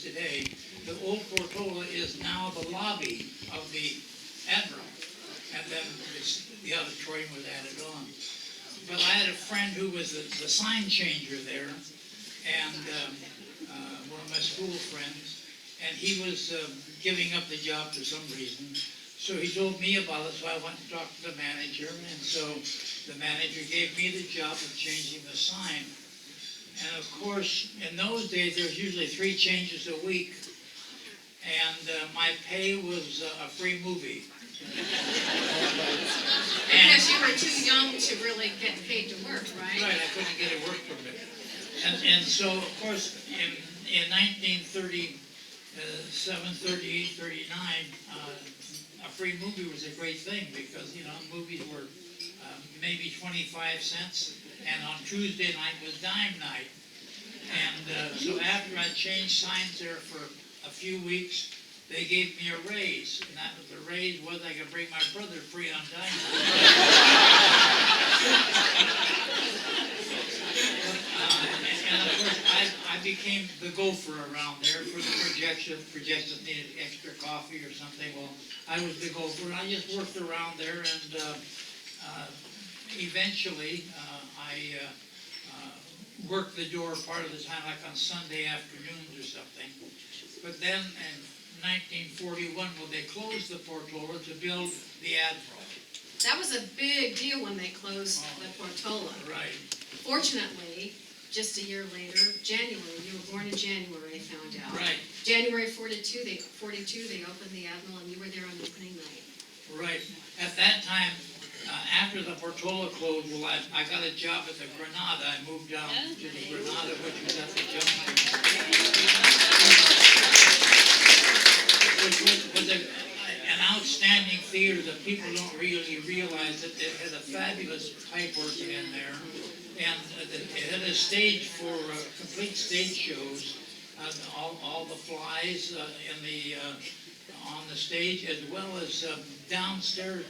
is today. The old Portola is now the lobby of the Admiral, and then the auditorium was added on. But I had a friend who was the sign changer there, and one of my school friends, and he was giving up the job for some reason. So he told me about it, so I went to talk to the manager, and so the manager gave me the job of changing the sign. And of course, in those days, there was usually 3 changes a week, and my pay was a free movie. Because you were too young to really get paid to work, right? Right, I couldn't get a work permit. And so, of course, in 1937, 38, 39, a free movie was a great thing because, you know, movies were maybe 25 cents, and on Tuesday night was dime night. And so after I changed signs there for a few weeks, they gave me a raise, and that was the raise was I could bring my brother free on dime night. And of course, I became the gopher around there for the projections. Projections needed extra coffee or something. Well, I was the gopher, and I just worked around there, and eventually I worked the door part of the time, like on Sunday afternoons or something. But then in 1941, well, they closed the Portola to build the Admiral. That was a big deal when they closed the Portola. Right. Fortunately, just a year later, January, you were born in January, I found out. Right. January 42, they opened the Admiral, and you were there on opening night. Right. At that time, after the Portola closed, well, I got a job at the Granada. I moved down to the Granada, which was at the junction. Which was an outstanding theater that people don't really realize that it had a fabulous pipe working in there. And it had a stage for complete stage shows, all the flies on the stage, as well as downstairs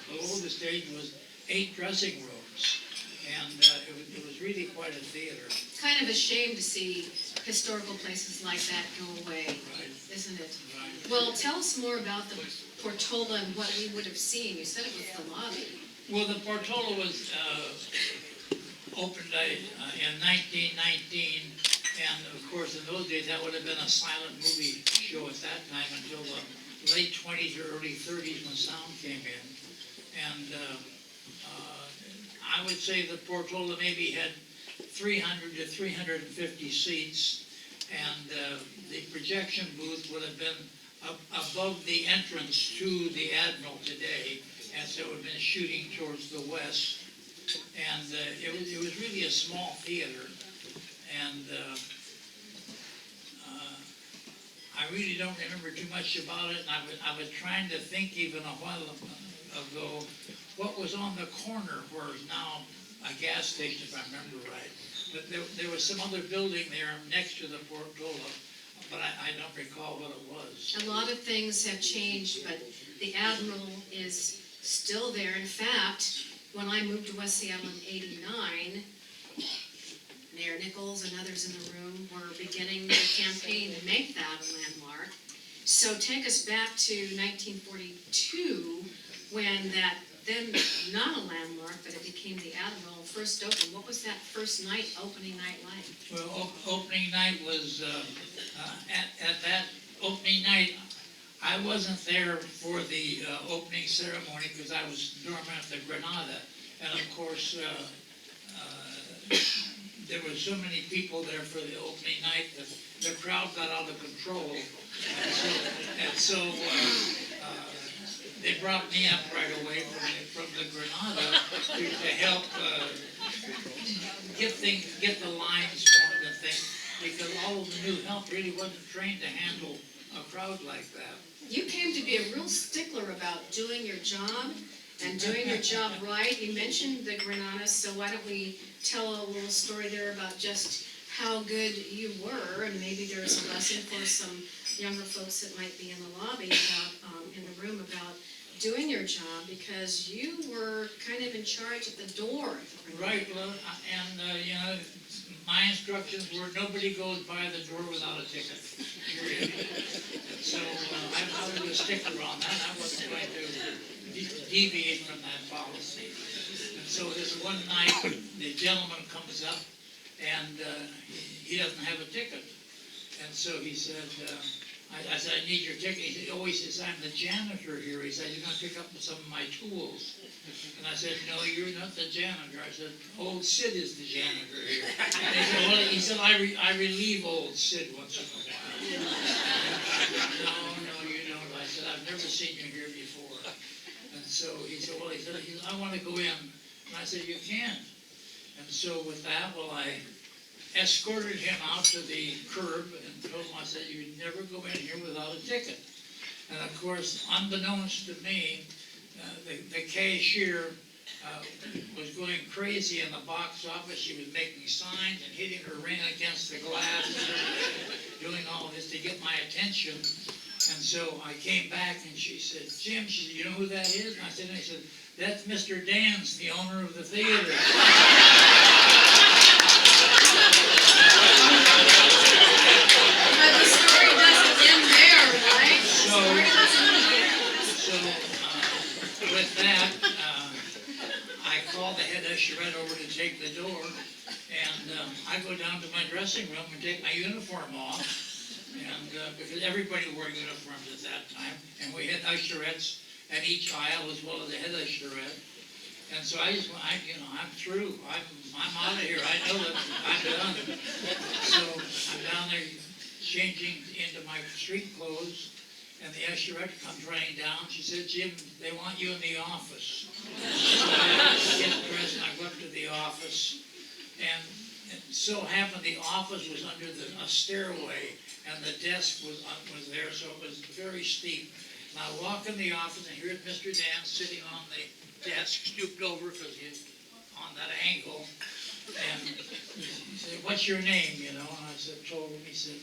below the stage was 8 dressing rooms. And it was really quite a theater. Kind of a shame to see historical places like that go away, Right. isn't it? Right. Well, tell us more about the Portola and what we would have seen. You said it was the lobby. Well, the Portola was opened in 1919, and of course in those days that would have been a silent movie show at that time until the late 20s or early 30s when sound came in. And I would say the Portola maybe had 300 to 350 seats, and the projection booth would have been above the entrance to the Admiral today, and so it would have been shooting towards the west. And it was really a small theater, and I really don't remember too much about it. And I was trying to think even a while ago what was on the corner where is now a gas station, if I remember right. But there was some other building there next to the Portola, but I don't recall what it was. A lot of things have changed, but the Admiral is still there. In fact, when I moved to West Seattle in '89, Mayor Nichols and others in the room were beginning the campaign to make that a landmark. So take us back to 1942, when that, then not a landmark, but it became the Admiral, first opened. What was that first night, opening night like? Well, opening night was, at that opening night, I wasn't there for the opening ceremony because I was dormant at the Granada. And of course, there were so many people there for the opening night that the crowd got out of control. And so they brought me up right away from the Granada to help get the lines formed and things, because all of the new help really wasn't trained to handle a crowd like that. You came to be a real stickler about doing your job and doing your job right. You mentioned the Granada, so why don't we tell a little story there about just how good you were, and maybe there's a lesson for some younger folks that might be in the lobby about, in the room, about doing your job, because you were kind of in charge at the door. Right, well, and you know, my instructions were nobody goes by the door without a ticket, period. So I was a sticker on that. I wasn't going to deviate from that policy. And so this one night, the gentleman comes up and he doesn't have a ticket. And so he said, I said, I need your ticket. He says, I'm the janitor here. He said, you're going to pick up some of my tools. And I said, no, you're not the janitor. I said, old Sid is the janitor here. And he said, I relieve old Sid once in a while. No, you don't. I said, I've never seen you here before. And so he said, I want to go in. And I said, you can't. And so with that, I escorted him out to the curb and told him, I said, you'd never go in here without a ticket. And of course, unbeknownst to me, the cashier was going crazy in the box office. She was making signs and hitting her ring against the glass and doing all this to get my attention. And so I came back and she said, Jim, she said, you know who that is? And I said, that's Mr. Dance, the owner of the theater. But the story doesn't end there, right? With that, I called the head usherette over to take the door, and I go down to my dressing room and take my uniform off, and because everybody wore uniforms at that time, and we had usherettes at each aisle as well as a head usherette. And so I'm through. I'm out of here. I know that I'm done. So I'm down there changing into my street clothes, and the usherette comes running down. She said, Jim, they want you in the office. So I get dressed and I go up to the office, and it so happened the office was under a stairway, and the desk was there, so it was very steep. And I walk in the office, and here's Mr. Dan sitting on the desk, stooped over because he's on that angle, and he said, what's your name, And I told him. He said,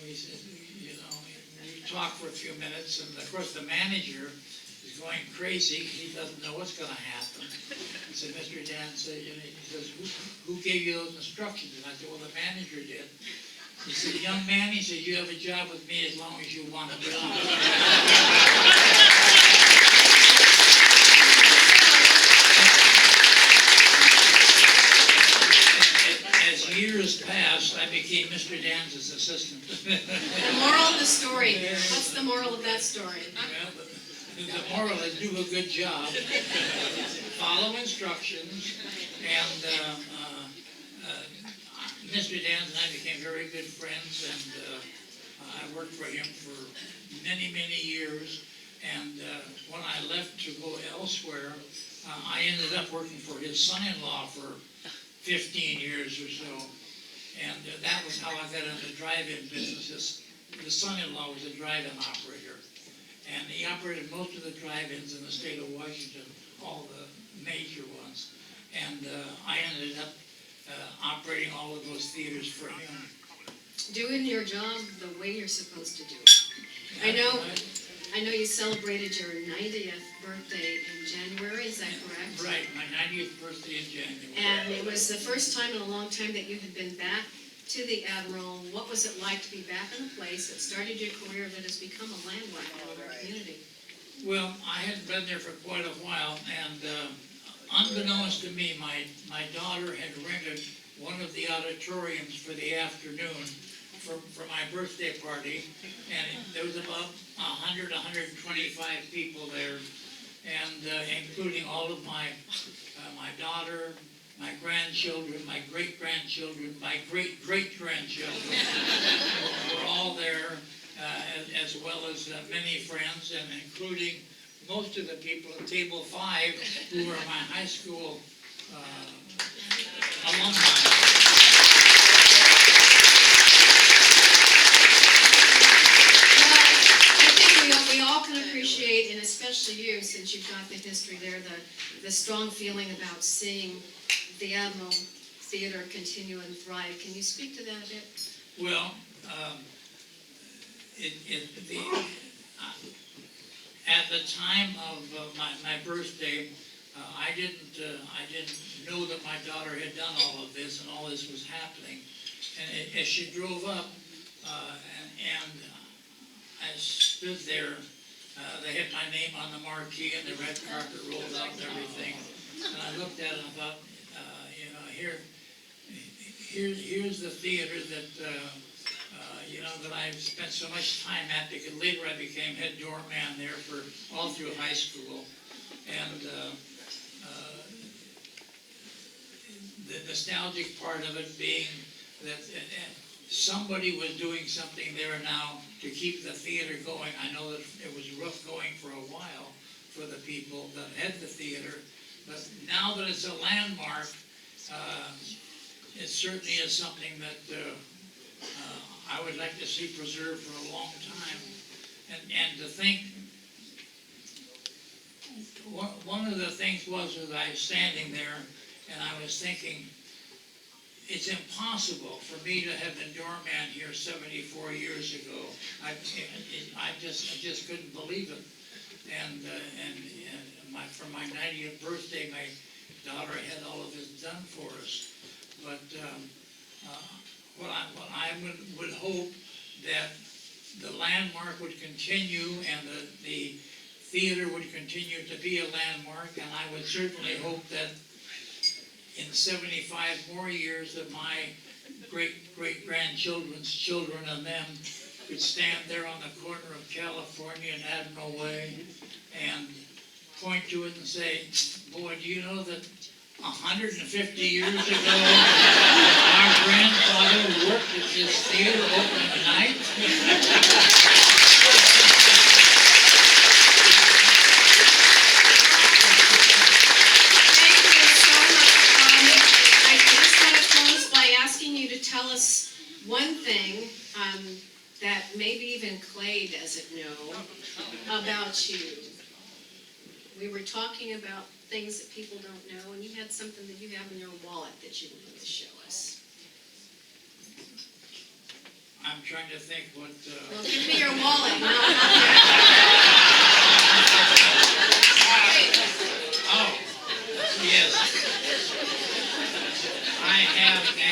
we talked for a few minutes, and of course the manager is going crazy. He doesn't know what's going to happen. He said, Mr. Dan said, he says, who gave you those instructions? And I said, well, the manager did. He said, young man, he said, you have a job with me as long as you want a job. As years passed, I became Mr. Dan's assistant. The moral of the story. What's the moral of that story? Well, the moral is do a good job, follow instructions, and Mr. Dan and I became very good friends, and I worked for him for many, many years. And when I left to go elsewhere, I ended up working for his son-in-law for 15 years or so. And that was how I got into the drive-in business. The son-in-law was a drive-in operator. And he operated most of the drive-ins in the state of Washington, all the major ones. And I ended up operating all of those theaters for him. Doing your job the way you're supposed to do it. I know you celebrated your 90th birthday in January, is that correct? Right, my 90th birthday in January. And it was the first time in a long time that you had been back to the Admiral. What was it like to be back in a place that started your career that has become a landmark in our community? Well, I hadn't been there for quite a while, and unbeknownst to me, my daughter had rented one of the auditoriums for the afternoon for my birthday party, and there was about 100, 125 people there, and including all of my daughter, my grandchildren, my great-grandchildren, my great-great-grandchildren were all there, as well as many friends, and including most of the people at Table 5 who were my high school alumni. We all can appreciate, and especially you, since you've got the history there, the strong feeling about seeing the Admiral Theater continue and thrive. Can you speak to that a bit? Well, at the time of my birthday, I didn't know that my daughter had done all of this and all this was happening. And as she drove up, and I stood there, they had my name on the marquee and the red carpet rolled out and everything. And I looked at it and I thought, you know, here's the theater that, you know, that I've spent so much time at, because later I became head doorman there for all through high school. And the nostalgic part of it being that somebody was doing something there now to keep the theater going. I know that it was rough going for a while for the people that had the theater, but now that it's a landmark, it certainly is something that I would like to see preserved for a long time. And to think, one of the things was that I was standing there and I was thinking, it's impossible for me to have been doorman here 74 years ago. I just couldn't believe it. And for my 90th birthday, my daughter had all of this done for us. But what I would hope that the landmark would continue and the theater would continue to be a landmark, and I would certainly hope that in 75 more years that my great-grandchildren's children and them could stand there on the corner of California and Admiral Way and point to it and say, boy, do you know that 150 years ago our grandfather worked at this theater open tonight? Tell us one thing that maybe even Clay doesn't know about you. We were talking about things that people don't know, and you had something that you have in your wallet that you wanted to show us. I'm trying to think what... Well, give me your wallet. No, oh, yes. I have a...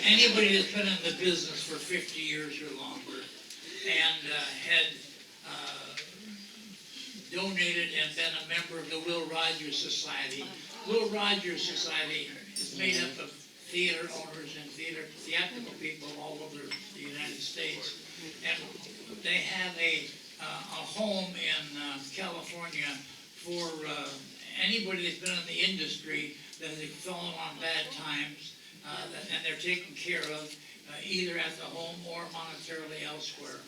anybody that's been in the business for 50 years or longer and had donated and been a member of the Will Rogers Society. Will Rogers Society is made up of theater owners and theatrical people all over the United States. And they have a home in California for anybody that's been in the industry that has fallen on bad times. And they're taken care of either at the home or monetarily elsewhere.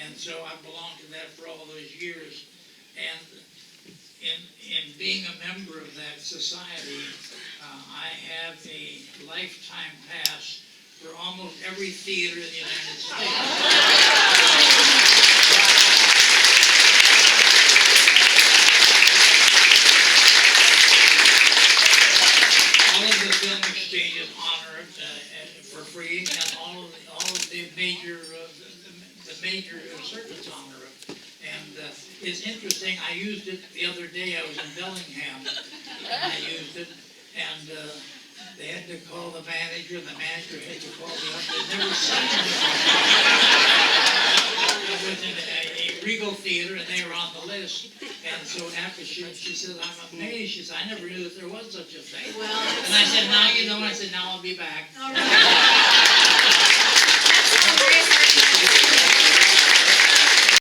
And so I belonged to that for all those years. And in being a member of that society, I have a lifetime pass for almost every theater in the United States. All of the film exchanges honor it for free, and all of the major circuits honor it. And it's interesting. I used it the other day. I was in Bellingham, and I used it, and they had to call the manager, and the manager had to call me up. They'd never seen it. I was in a Regal theater, and they were on the list. And so after she said, I'm amazed. She said, I never knew that there was such a thing. Well, and I said, now you know. And I said, now I'll be back. All right.